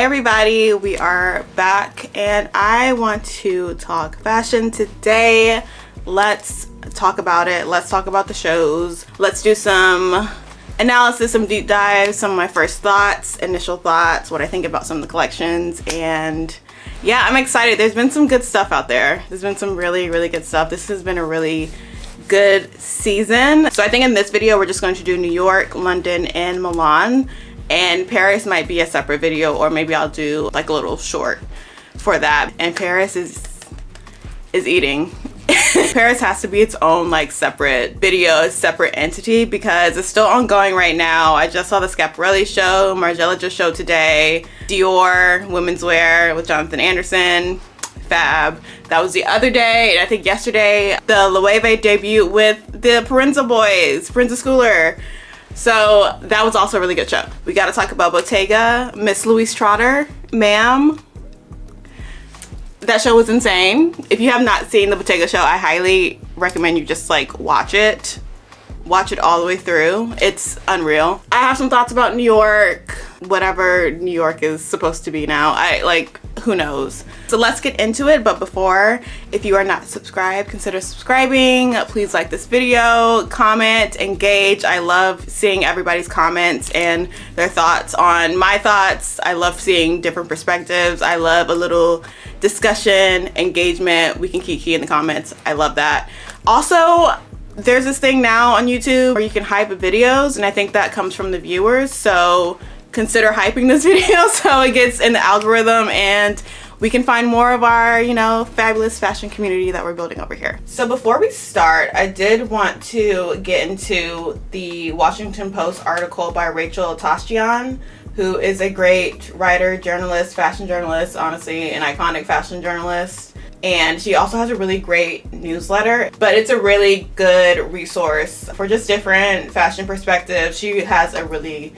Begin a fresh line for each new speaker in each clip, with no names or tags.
Hi everybody, we are back and I want to talk fashion today. Let's talk about it. Let's talk about the shows. Let's do some analysis, some deep dives, some of my first thoughts, initial thoughts, what I think about some of the collections. And yeah, I'm excited. There's been some good stuff out there. There's been some really good stuff. This has been a really good season. So I think in this video we're just going to do New York, London, and Milan. And Paris might be a separate video, or maybe I'll do like a little short for that. And Paris is eating. Paris has to be its own like separate video, separate entity, because it's still ongoing right now. I just saw the Schiaparelli show, Margiela just showed today, Dior women's wear with Jonathan Anderson, fab. That was the other day, and I think yesterday the Loewe debut with the Parenza boys, Parenza Schooler. So that was also a really good show. We got to talk about Bottega, Miss Louise Trotter, ma'am. That show was insane. If you have not seen the Bottega show, I highly recommend you just like watch it all the way through. It's unreal. I have some thoughts about New York, whatever New York is supposed to be now. Who knows? So let's get into it. But before, if you are not subscribed, consider subscribing. Please like this video, comment, engage. I love seeing everybody's comments and their thoughts on my thoughts. I love seeing different perspectives. I love a little discussion, engagement. We can kiki in the comments. I love that. Also, there's this thing now on YouTube where you can hype videos, and I think that comes from the viewers. So consider hyping this video so it gets in the algorithm and we can find more of our, fabulous fashion community that we're building over here. So before we start, I did want to get into the Washington Post article by Rachel Tostian, who is a great writer, journalist, fashion journalist, honestly, an iconic fashion journalist. And she also has a really great newsletter, but it's a really good resource for just different fashion perspectives. She has a really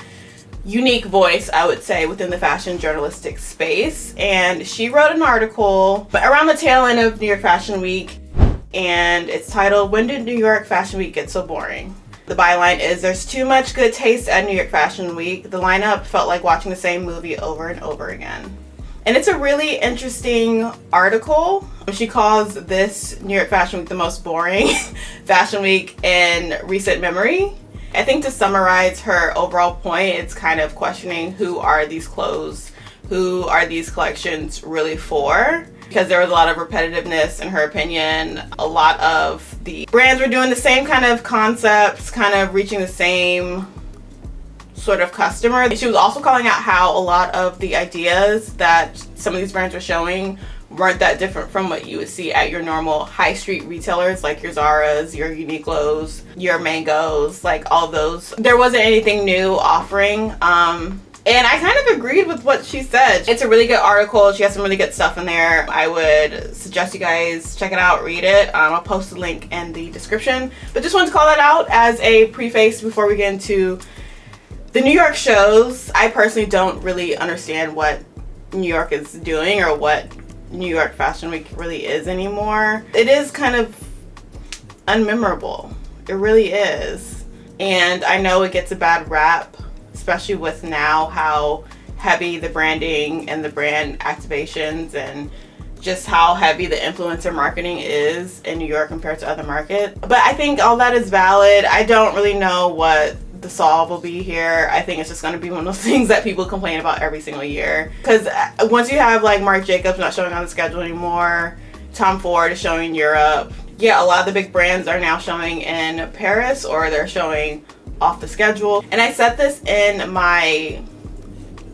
unique voice, I would say, within the fashion journalistic space. And she wrote an article around the tail end of New York Fashion Week, and it's titled, "When Did New York Fashion Week Get So Boring?" The byline is, "There's too much good taste at New York Fashion Week. The lineup felt like watching the same movie over and over again." And it's a really interesting article. She calls this New York Fashion Week the most boring fashion week in recent memory. I think to summarize her overall point, it's kind of questioning who are these clothes, who are these collections really for? Because there was a lot of repetitiveness in her opinion. A lot of the brands were doing the same kind of concepts, kind of reaching the same sort of customer. She was also calling out how a lot of the ideas that some of these brands were showing weren't that different from what you would see at your normal high street retailers, like your Zara's, your Uniqlo's, your Mangos, like all those. There wasn't anything new offering. And I kind of agreed with what she said. It's a really good article. She has some really good stuff in there. I would suggest you guys check it out, read it. I'll post the link in the description. But just wanted to call that out as a preface before we get into the New York shows. I personally don't really understand what New York is doing or what New York Fashion Week really is anymore. It is kind of unmemorable. It really is. And I know it gets a bad rap, especially with now how heavy the branding and the brand activations and just how heavy the influencer marketing is in New York compared to other markets. But I think all that is valid. I don't really know what the solve will be here. I think it's just going to be one of those things that people complain about every single year, because once you have like Marc Jacobs not showing on the schedule anymore, Tom Ford is showing in Europe, yeah, a lot of the big brands are now showing in Paris or they're showing off the schedule. And I said this in my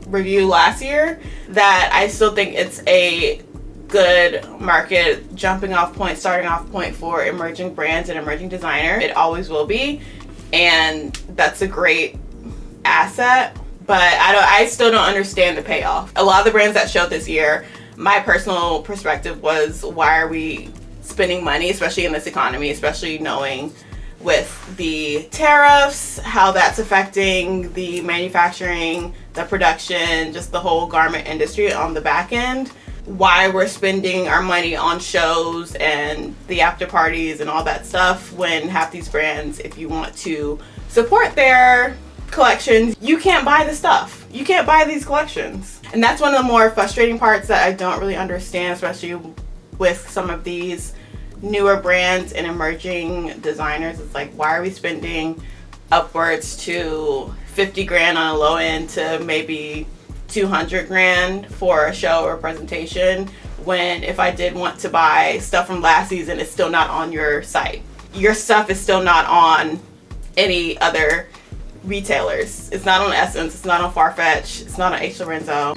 review last year that I still think it's a good market jumping off point, starting off point for emerging brands and emerging designers. It always will be. And that's a great asset, but I still don't understand the payoff. A lot of the brands that showed this year, my personal perspective was, why are we spending money, especially in this economy, especially knowing with the tariffs, how that's affecting the manufacturing, the production, just the whole garment industry on the back end. Why we're spending our money on shows and the after parties and all that stuff, when half these brands, if you want to support their collections, you can't buy the stuff. You can't buy these collections. And that's one of the more frustrating parts that I don't really understand, especially with some of these newer brands and emerging designers. It's like, why are we spending upwards to 50 grand on a low end to maybe 200 grand for a show or presentation, when if I did want to buy stuff from last season, it's still not on your site. Your stuff is still not on any other retailers. It's not on Essence, it's not on Farfetch, it's not on H. Lorenzo.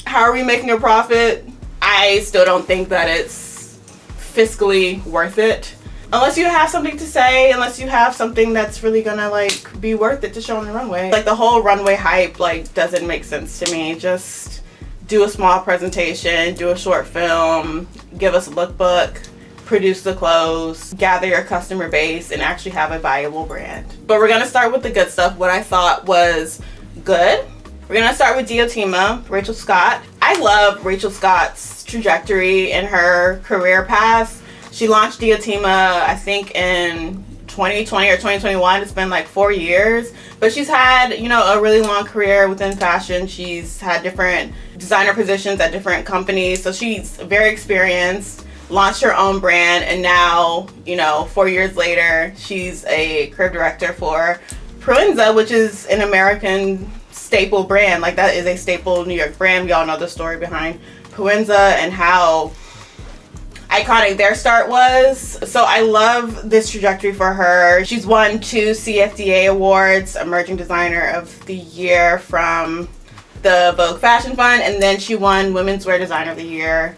How are we making a profit? I still don't think that it's fiscally worth it. Unless you have something to say, unless you have something that's really gonna like be worth it to show on the runway. Like the whole runway hype like doesn't make sense to me. Just do a small presentation, do a short film, give us a lookbook, produce the clothes, gather your customer base, and actually have a viable brand. But we're gonna start with the good stuff, what I thought was good. We're gonna start with Diotima, Rachel Scott. I love Rachel Scott's trajectory in her career path. She launched Diotima, I think in 2020 or 2021. It's been like 4 years, but she's had, you know, a really long career within fashion. She's had different designer positions at different companies, so she's very experienced. Launched her own brand, and now, you know, 4 years later, she's a creative director for Proenza, which is an American staple brand. Like, that is a staple New York brand. We all know the story behind Proenza and how iconic their start was. So I love this trajectory for her. She's won 2 CFDA awards, Emerging Designer of the Year from the Vogue Fashion Fund, and then she won Women's Wear Designer of the Year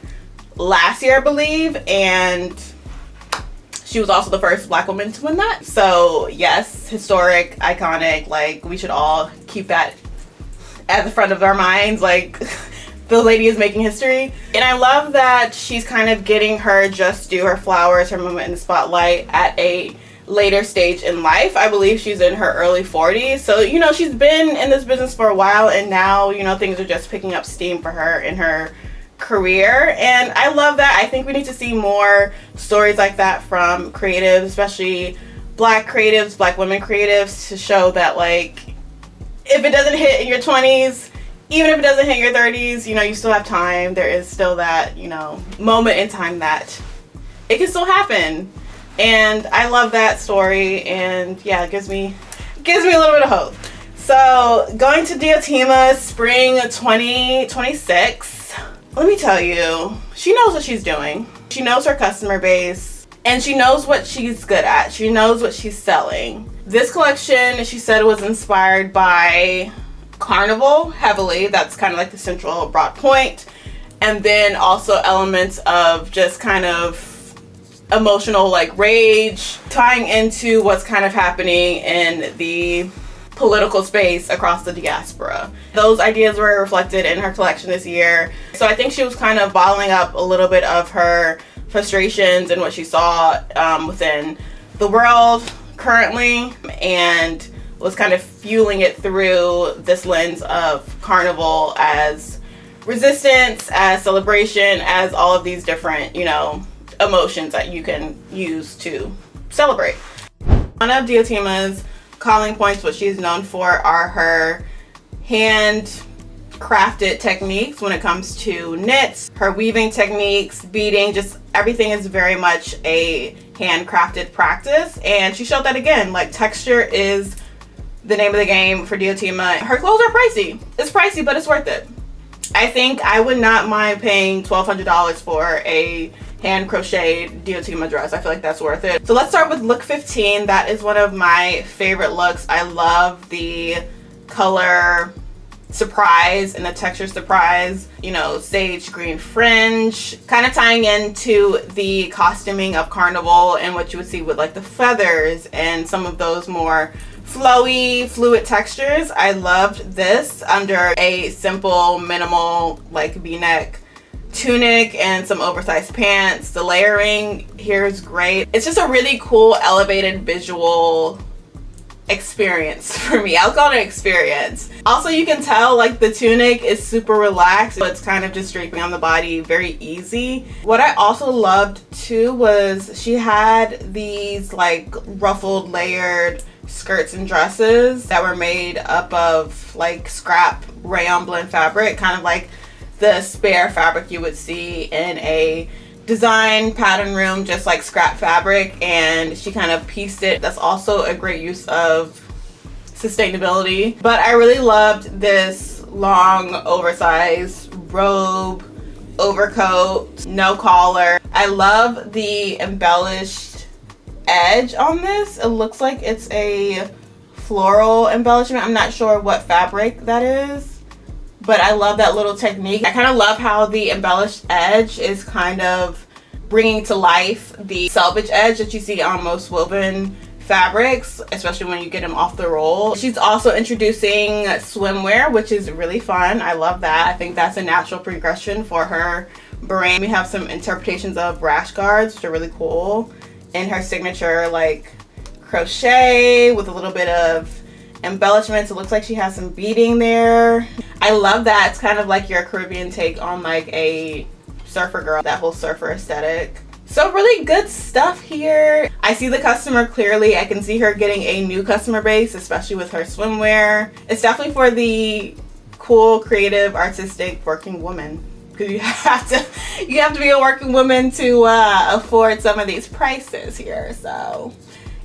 last year, I believe, and she was also the first Black woman to win that. So yes, historic, iconic. Like, we should all keep that at the front of our minds. Like, the lady is making history. And I love that she's kind of getting her just due, her flowers, her moment in the spotlight at a later stage in life. I believe she's in her early 40s. So, you know, she's been in this business for a while, and now, you know, things are just picking up steam for her in her career. And I love that. I think we need to see more stories like that from creatives, especially Black creatives, Black women creatives, to show that, like, if it doesn't hit in your 20s, even if it doesn't hit your 30s, you know, you still have time. There is still that, you know, moment in time that it can still happen. And I love that story, and yeah, it gives me a little bit of hope. So going to Diotima spring 2026, let me tell you, she knows what she's doing. She knows her customer base, and she knows what she's good at. She knows what she's selling. This collection, she said, was inspired by Carnival heavily. That's kind of like the central broad point. And then also elements of just kind of emotional, like, rage, tying into what's kind of happening in the political space across the diaspora. Those ideas were reflected in her collection this year. So I think she was kind of bottling up a little bit of her frustrations and what she saw within the world currently, and was kind of fueling it through this lens of Carnival as resistance, as celebration, as all of these different, you know, emotions that you can use to celebrate. One of Diotima's calling points, what she's known for, are her hand-crafted techniques when it comes to knits, her weaving techniques, beading, just everything is very much a handcrafted practice. And she showed that again. Like, texture is the name of the game for Diotima. Her clothes are pricey. It's pricey, but it's worth it. I think I would not mind paying $1,200 for a hand crocheted Diotima dress. I feel like that's worth it. So let's start with look 15. That is one of my favorite looks. I love the color surprise and the texture surprise, you know, sage green fringe, kind of tying into the costuming of Carnival and what you would see with like the feathers and some of those more flowy, fluid textures. I loved this under a simple, minimal, like, v-neck tunic and some oversized pants. The layering here is great. It's just a really cool, elevated visual experience for me. I'll call it an experience. Also, you can tell, like, the tunic is super relaxed. It's kind of just draping on the body, very easy. What I also loved too was she had these like ruffled, layered skirts and dresses that were made up of like scrap rayon blend fabric, kind of like the spare fabric you would see in a design pattern room, just like scrap fabric, and she kind of pieced it. That's also a great use of sustainability. But I really loved this long oversized robe, overcoat, no collar. I love the embellished edge on this. It looks like it's a floral embellishment. I'm not sure what fabric that is, but I love that little technique. I kind of love how the embellished edge is kind of bringing to life the selvage edge that you see on most woven fabrics, especially when you get them off the roll. She's also introducing swimwear, which is really fun. I love that. I think that's a natural progression for her brand. We have some interpretations of rash guards, which are really cool, in her signature like crochet with a little bit of embellishments. It looks like she has some beading there. I love that. It's kind of like your Caribbean take on like a surfer girl, that whole surfer aesthetic. So really good stuff here. I see the customer clearly. I can see her getting a new customer base, especially with her swimwear. It's definitely for the cool, creative, artistic working woman, because you have to be a working woman to afford some of these prices here. So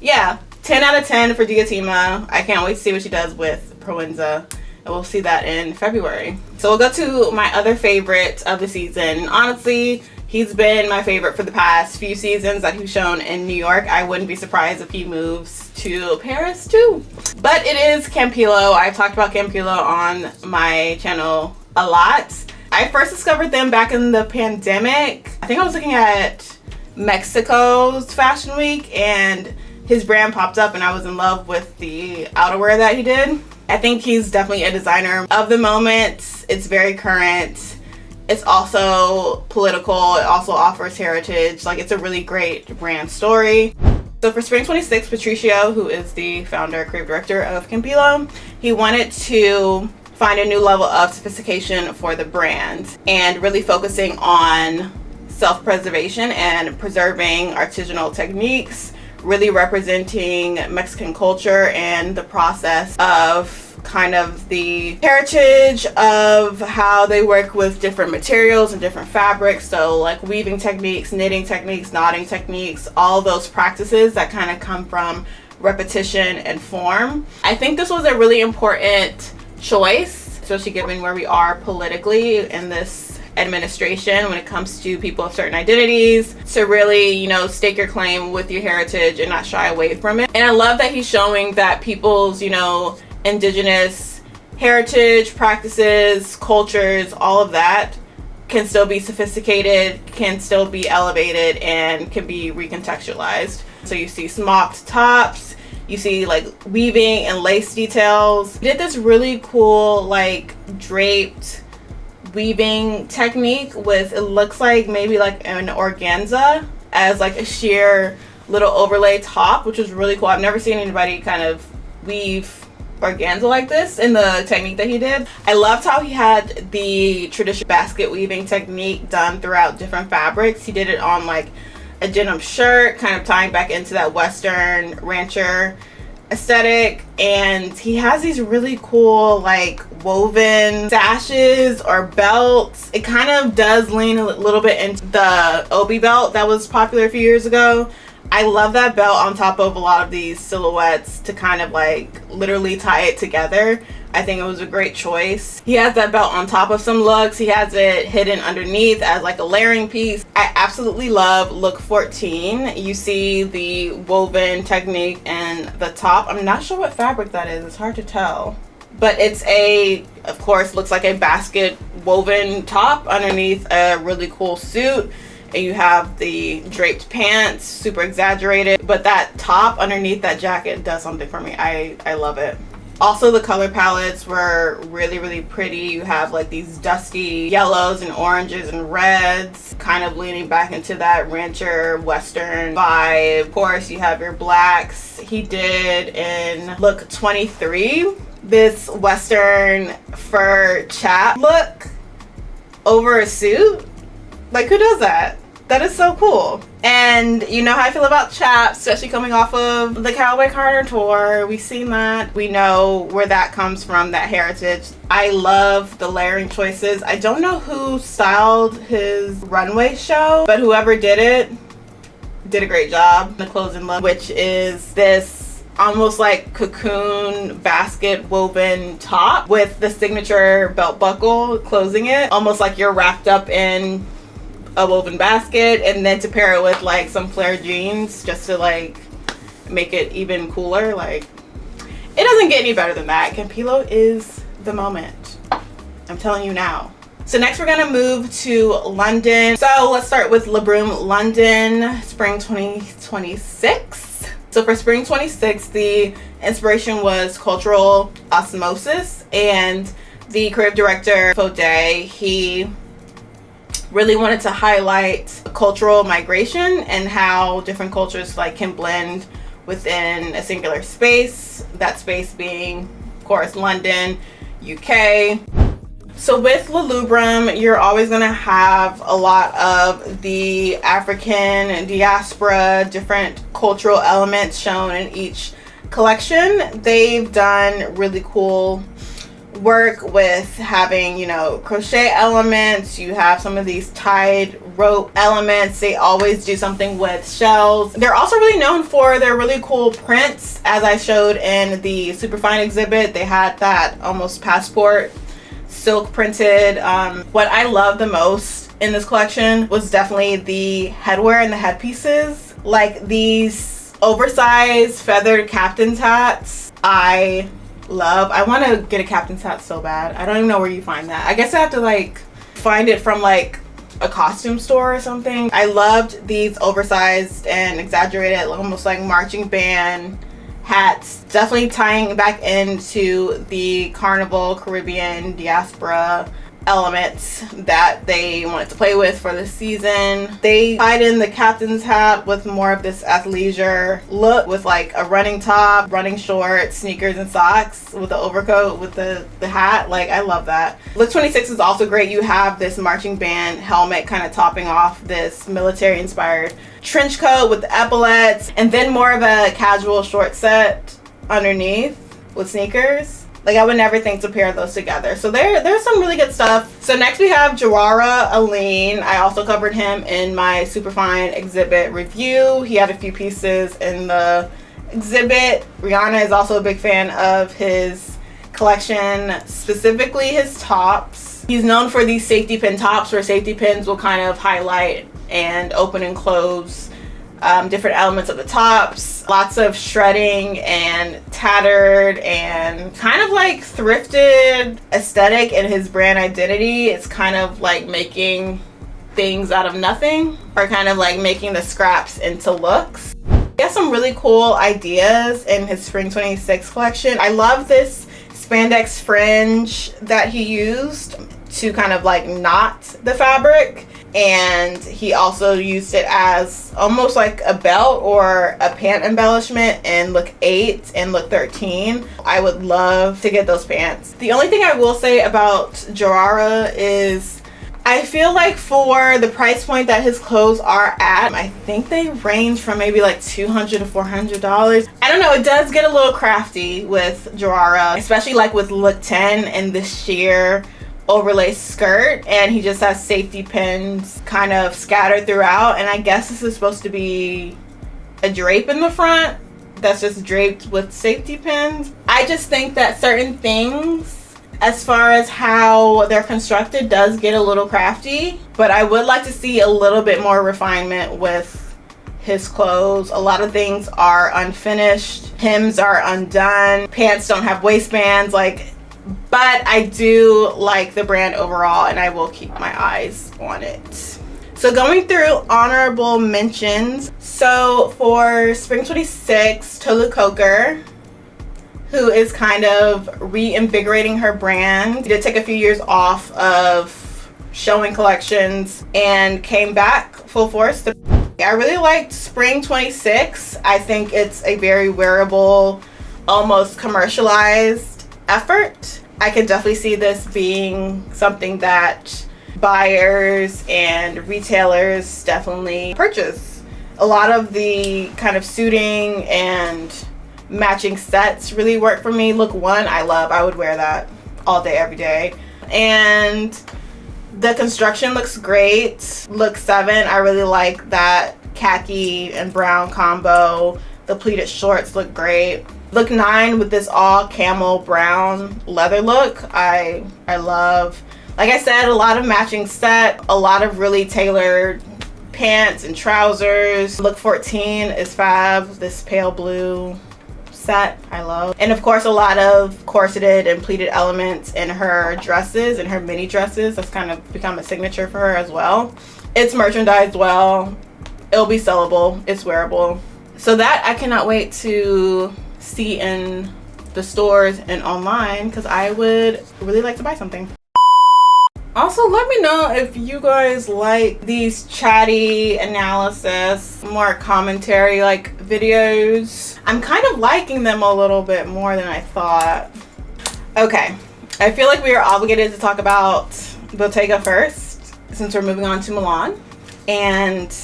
yeah, 10 out of 10 for Diotima. I can't wait to see what she does with Proenza, and we'll see that in February. So we'll go to my other favorite of the season. Honestly, he's been my favorite for the past few seasons that he's shown in New York. I wouldn't be surprised if he moves to Paris too. But it is Campilo. I've talked about Campilo on my channel a lot. I first discovered them back in the pandemic. I think I was looking at Mexico's Fashion Week and his brand popped up and I was in love with the outerwear that he did. I think he's definitely a designer of the moment. It's very current. It's also political. It also offers heritage. Like, it's a really great brand story. So for Spring 26, Patricio, who is the founder, creative director of Campilo, he wanted to find a new level of sophistication for the brand and really focusing on self-preservation and preserving artisanal techniques, really representing Mexican culture and the process of kind of the heritage of how they work with different materials and different fabrics. So like weaving techniques, knitting techniques, knotting techniques, all those practices that kind of come from repetition and form. I think this was a really important choice, especially given where we are politically in this administration when it comes to people of certain identities, to really, you know, stake your claim with your heritage and not shy away from it. And I love that he's showing that people's, you know, indigenous heritage, practices, cultures, all of that can still be sophisticated, can still be elevated, and can be recontextualized. So you see smocked tops, you see like weaving and lace details. He did this really cool like draped weaving technique with, it looks like maybe like an organza as like a sheer little overlay top, which was really cool. I've never seen anybody kind of weave organza like this in the technique that he did. I loved how he had the traditional basket weaving technique done throughout different fabrics. He did it on like a denim shirt, kind of tying back into that Western rancher aesthetic, and he has these really cool like woven sashes or belts. It kind of does lean a little bit into the Obi belt that was popular a few years ago. I love that belt on top of a lot of these silhouettes to kind of like literally tie it together. I think it was a great choice. He has that belt on top of some looks. He has it hidden underneath as like a layering piece. I absolutely love look 14. You see the woven technique and the top. I'm not sure what fabric that is. It's hard to tell. But it's a, of course, looks like a basket woven top underneath a really cool suit. And you have the draped pants, super exaggerated. But that top underneath that jacket does something for me. I love it. Also, the color palettes were really, really pretty. You have like these dusty yellows and oranges and reds, kind of leaning back into that rancher Western vibe. Of course, you have your blacks. He did in look 23, this Western fur chap look over a suit. Like, who does that? That is so cool. And you know how I feel about chaps, especially coming off of the Cowboy Carter tour. We've seen that. We know where that comes from, that heritage. I love the layering choices. I don't know who styled his runway show, but whoever did it did a great job. The closing look, which is this almost like cocoon basket woven top with the signature belt buckle closing it, almost like you're wrapped up in a woven basket, and then to pair it with like some flared jeans just to like make it even cooler. Like, it doesn't get any better than that. Campilo is the moment, I'm telling you now. So next we're gonna move to London. So let's start with LeBroom London Spring 2026. So for Spring 26, the inspiration was cultural osmosis, and the creative director Fode, he really wanted to highlight cultural migration and how different cultures like can blend within a singular space, that space being of course London, UK. So with LeBroom, you're always going to have a lot of the African diaspora, different cultural elements shown in each collection. They've done really cool work with having, you know, crochet elements. You have some of these tied rope elements. They always do something with shells. They're also really known for their really cool prints. As I showed in the Superfine exhibit, they had that almost passport silk printed. What I love the most in this collection was definitely the headwear and the headpieces, like these oversized feathered captain's hats. I want to get a captain's hat so bad. I don't even know where you find that. I guess I have to like find it from like a costume store or something. I loved these oversized and exaggerated, almost like marching band hats, definitely tying back into the Carnival Caribbean diaspora elements that they wanted to play with for the season. They tied in the captain's hat with more of this athleisure look, with like a running top, running shorts, sneakers, and socks with the overcoat with the hat. Like, I love that. Look 26 is also great. You have this marching band helmet kind of topping off this military inspired trench coat with the epaulets, and then more of a casual short set underneath with sneakers. Like, I would never think to pair those together. So there's some really good stuff. So next we have Jawara Aline. I also covered him in my Superfine exhibit review. He had a few pieces in the exhibit. Rihanna is also a big fan of his collection, specifically his tops. He's known for these safety pin tops, where safety pins will kind of highlight and open and close different elements of the tops. Lots of shredding and tattered and kind of like thrifted aesthetic in his brand identity. It's kind of like making things out of nothing, or kind of like making the scraps into looks. He has some really cool ideas in his Spring 26 collection. I love this spandex fringe that he used to kind of like knot the fabric, and he also used it as almost like a belt or a pant embellishment in look 8 and look 13. I would love to get those pants. The only thing I will say about Jawara is I feel like for the price point that his clothes are at, I think they range from maybe like $200 to $400. I don't know, it does get a little crafty with Jawara, especially like with look 10 and the sheer overlay skirt, and he just has safety pins kind of scattered throughout, and I guess this is supposed to be a drape in the front that's just draped with safety pins. I just think that certain things, as far as how they're constructed, does get a little crafty, but I would like to see a little bit more refinement with his clothes. A lot of things are unfinished, hems are undone, pants don't have waistbands, but I do like the brand overall, and I will keep my eyes on it. So going through honorable mentions. So for Spring 26, Tolu Coker, who is kind of reinvigorating her brand. She did take a few years off of showing collections and came back full force. I really liked Spring 26. I think it's a very wearable, almost commercialized effort. I can definitely see this being something that buyers and retailers definitely purchase. A lot of the kind of suiting and matching sets really work for me. Look 1, I love. I would wear that all day, every day. And the construction looks great. Look 7, I really like that khaki and brown combo. The pleated shorts look great. Look 9 with this all camel brown leather look, I love. Like I said, a lot of matching set, a lot of really tailored pants and trousers. Look 14 is fab, this pale blue set, I love. And of course, a lot of corseted and pleated elements in her dresses, in her mini dresses. That's kind of become a signature for her as well. It's merchandised well, it'll be sellable, it's wearable. So that I cannot wait to see in the stores and online, because I would really like to buy something. Also, let me know if you guys like these chatty analysis, more commentary like videos. I'm kind of liking them a little bit more than I thought. Okay, I feel like we are obligated to talk about Bottega first, since we're moving on to Milan. And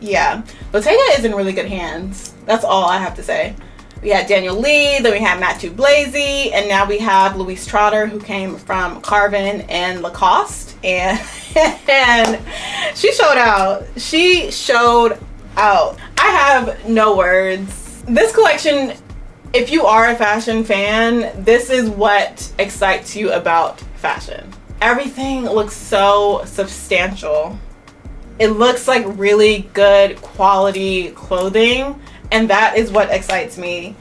yeah, Bottega is in really good hands. That's all I have to say. We had Daniel Lee, then we had Mathieu Blazy, and now we have Louise Trotter, who came from Carven and Lacoste, and she showed out. She showed out. I have no words. This collection, if you are a fashion fan, this is what excites you about fashion. Everything looks so substantial. It looks like really good quality clothing. And that is what excites me.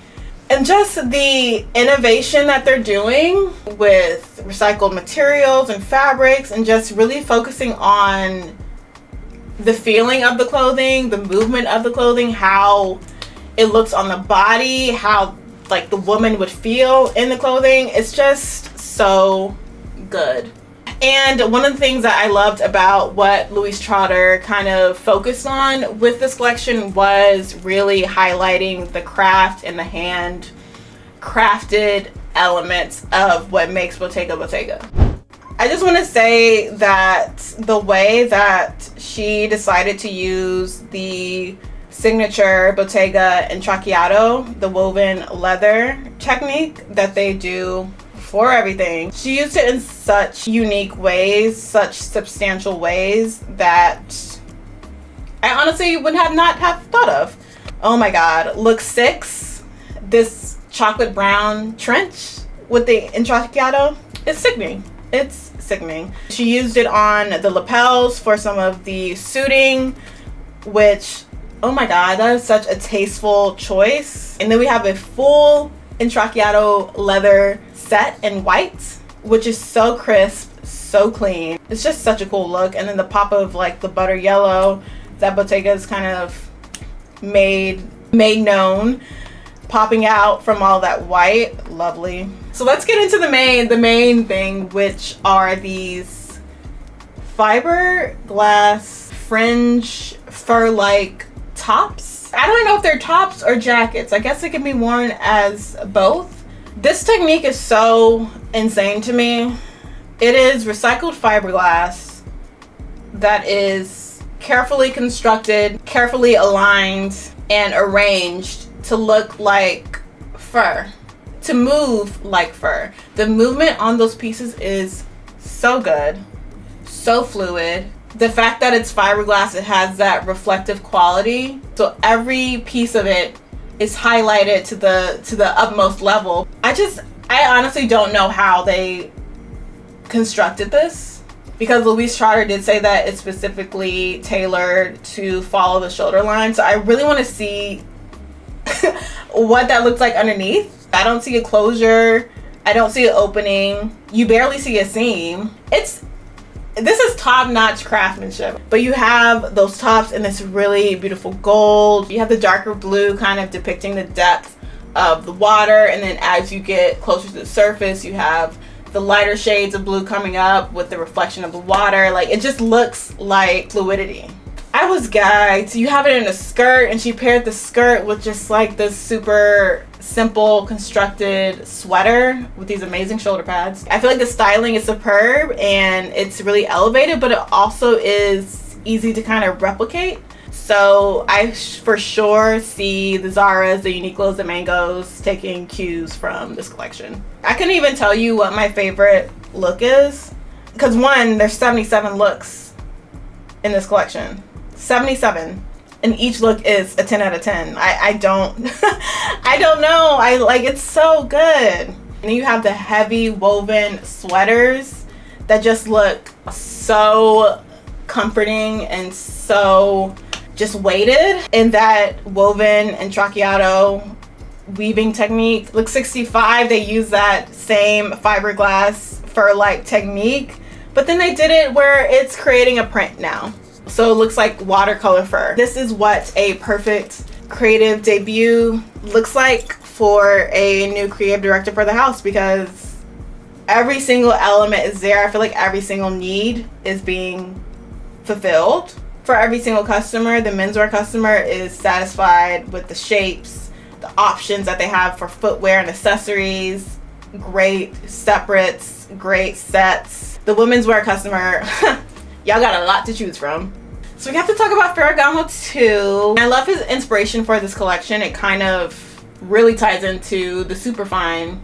And just the innovation that they're doing with recycled materials and fabrics, and just really focusing on the feeling of the clothing, the movement of the clothing, how it looks on the body, how like the woman would feel in the clothing. It's just so good. And one of the things that I loved about what Louise Trotter kind of focused on with this collection was really highlighting the craft and the hand crafted elements of what makes Bottega Bottega. I just want to say that the way that she decided to use the signature Bottega Intracciato, the woven leather technique that they do for everything. She used it in such unique ways, such substantial ways that I honestly would not have thought of. Oh my god, look 6, this chocolate brown trench with the Intracciato, it's sickening. It's sickening. She used it on the lapels for some of the suiting, which, oh my god, that is such a tasteful choice. And then we have a full Intracciato leather set in white, which is so crisp, so clean. It's just such a cool look. And then the pop of like the butter yellow that Bottega's kind of made known, popping out from all that white. Lovely. So let's get into the main thing, which are these fiberglass fringe fur-like tops. I don't know if they're tops or jackets. I guess it can be worn as both. This technique is so insane to me. It is recycled fiberglass that is carefully constructed, carefully aligned, and arranged to look like fur, to move like fur. The movement on those pieces is so good, so fluid. The fact that it's fiberglass, it has that reflective quality. So every piece of it is highlighted to the utmost level. I honestly don't know how they constructed this, because Louise Trotter did say that it's specifically tailored to follow the shoulder line. So I really want to see what that looks like underneath. I don't see a closure. I don't see an opening. You barely see a seam. This is top-notch craftsmanship. But you have those tops in this really beautiful gold. You have the darker blue kind of depicting the depth of the water, and then as you get closer to the surface, you have the lighter shades of blue coming up with the reflection of the water. Like, it just looks like fluidity. I was gagged. You have it in a skirt, and she paired the skirt with just like this super simple constructed sweater with these amazing shoulder pads. I feel like the styling is superb and it's really elevated, but it also is easy to kind of replicate. So I for sure see the Zaras, the Uniqlos, the Mangos taking cues from this collection. I couldn't even tell you what my favorite look is, because one, there's 77 looks in this collection. 77, and each look is a 10 out of 10. I don't I don't know, I like, it's so good. And you have the heavy woven sweaters that just look so comforting and so just weighted in that woven and tracciato weaving technique. Look 65, they use that same fiberglass fur like technique, but then they did it where it's creating a print now. So it looks like watercolor fur. This is what a perfect creative debut looks like for a new creative director for the house, because every single element is there. I feel like every single need is being fulfilled. For every single customer, the menswear customer is satisfied with the shapes, the options that they have for footwear and accessories, great separates, great sets. The women's wear customer, y'all got a lot to choose from. So we have to talk about Ferragamo too. I love his inspiration for this collection. It kind of really ties into the superfine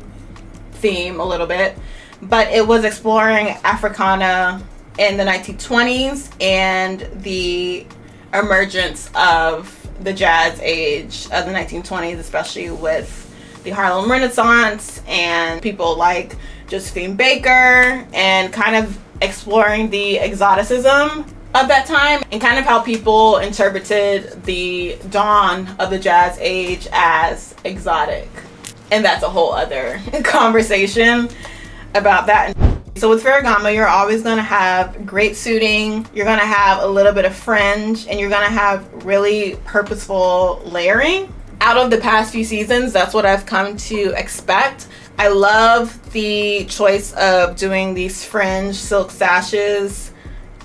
theme a little bit, but it was exploring Africana in the 1920s and the emergence of the jazz age of the 1920s, especially with the Harlem Renaissance and people like Josephine Baker, and kind of exploring the exoticism of that time and kind of how people interpreted the dawn of the jazz age as exotic. And that's a whole other conversation about that. So with Ferragamo, you're always going to have great suiting, you're going to have a little bit of fringe, and you're going to have really purposeful layering. Out of the past few seasons, that's what I've come to expect. I love the choice of doing these fringe silk sashes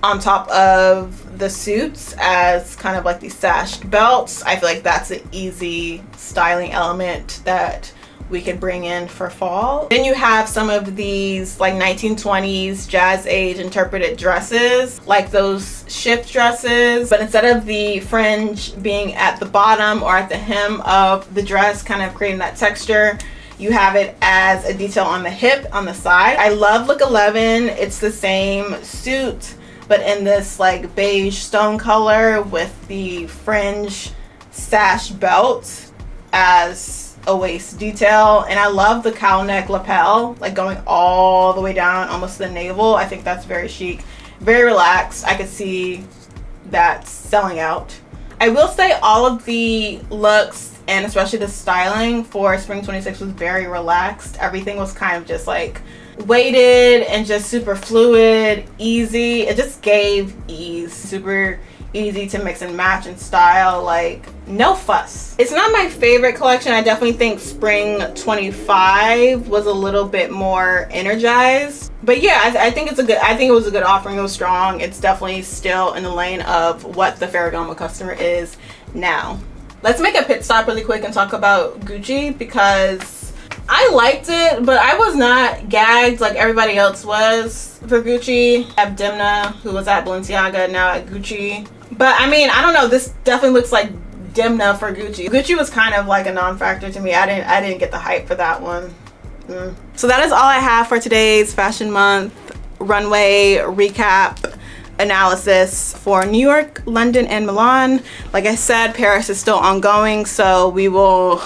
on top of the suits as kind of like these sashed belts. I feel like that's an easy styling element that we could bring in for fall. Then you have some of these like 1920s jazz age interpreted dresses, like those shift dresses, but instead of the fringe being at the bottom or at the hem of the dress, kind of creating that texture, you have it as a detail on the hip, on the side. I love look 11. It's the same suit, but in this like beige stone color with the fringe sash belt as a waist detail. And I love the cowl neck lapel, like going all the way down almost to the navel. I think that's very chic, very relaxed. I could see that selling out. I will say all of the looks and especially the styling for spring 26 was very relaxed. Everything was kind of just like weighted and just super fluid, easy. It just gave ease, super easy to mix and match and style, like no fuss. It's not my favorite collection. I definitely think spring 25 was a little bit more energized, but yeah, I think it's a good, I think it was a good offering. It was strong. It's definitely still in the lane of what the Ferragamo customer is now. Let's make a pit stop really quick and talk about Gucci, because I liked it, but I was not gagged like everybody else was for Gucci. I have Demna, who was at Balenciaga, now at Gucci. But I mean, I don't know, this definitely looks like Demna for Gucci. Gucci was kind of like a non-factor to me. I didn't get the hype for that one. So that is all I have for today's Fashion Month runway recap analysis for New York, London, and Milan. Like I said, Paris is still ongoing, so we will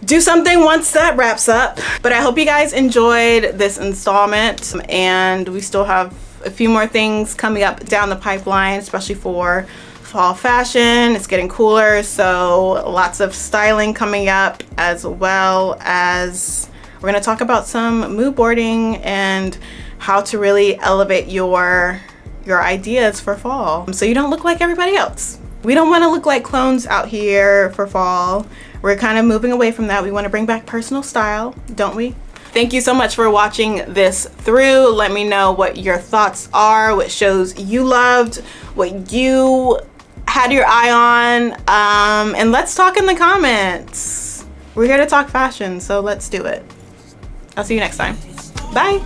do something once that wraps up. But I hope you guys enjoyed this installment, and we still have a few more things coming up down the pipeline, especially for fall fashion. It's getting cooler, so lots of styling coming up, as well as we're going to talk about some mood boarding and how to really elevate your ideas for fall so you don't look like everybody else. We don't want to look like clones out here for fall. We're kind of moving away from that. We want to bring back personal style, don't we? Thank you so much for watching this through. Let me know what your thoughts are, what shows you loved, what you had your eye on, and let's talk in the comments. We're here to talk fashion, so let's do it. I'll see you next time. Bye.